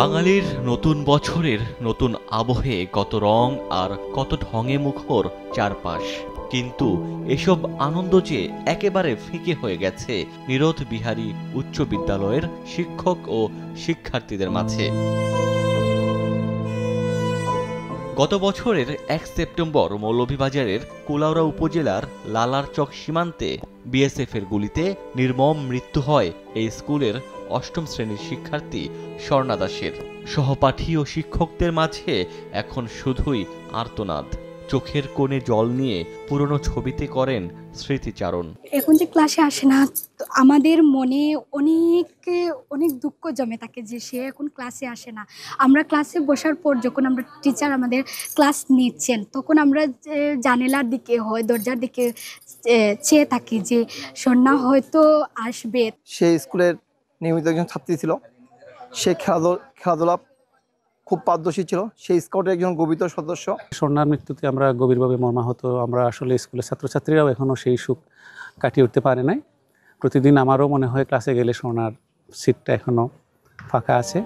বাঙালির নতুন বছরের নতুন আবহে কত রং আর কত ঢঙে মুখর চারপাশ, কিন্তু এসব আনন্দ যে একেবারে ফিকে হয়ে গেছে নিরোধ বিহারী উচ্চ বিদ্যালয়ের শিক্ষক ও শিক্ষার্থীদের মাঝে। গত বছরের ১ সেপ্টেম্বর মৌলভীবাজারের কুলাউড়া উপজেলার লালারচক সীমান্তে বিএসএফের গুলিতে নির্মম মৃত্যু হয় এই স্কুলের অষ্টম শ্রেণীর শিক্ষার্থী স্বর্ণা দাসের। সহপাঠী ও শিক্ষকদের মাঝে এখন শুধুই আর্তনাদ, চোখের কোণে জল নিয়ে পুরনো ছবিতে করেন স্মৃতিচারণ। এখন যে ক্লাসে আসে না, তো আমাদের মনে অনেক অনেক দুঃখ জমে থাকে যে সে এখন ক্লাসে আসে না। আমরা ক্লাসে বসার পর যখন আমরা টিচার আমাদের ক্লাস নিচ্ছেন, তখন আমরা জানালার দিকে হয় দরজার দিকে চেয়ে থাকি যে স্বর্ণা হয়তো আসবে। সে স্কুলের নিয়মিত একজন ছাত্রী ছিল, সে খেলাধুলা খুব পারদর্শী ছিল, সেই স্কাউটের একজন গর্বিত সদস্য। স্বর্ণার মৃত্যুতে আমরা গভীরভাবে মর্মাহত। আমরা আসলে স্কুলের ছাত্রছাত্রীরাও এখনও সেই সুখ কাটিয়ে উঠতে পারে নাই। প্রতিদিন আমারও মনে হয় ক্লাসে গেলে স্বর্ণার সিটটা এখনও ফাঁকা আছে।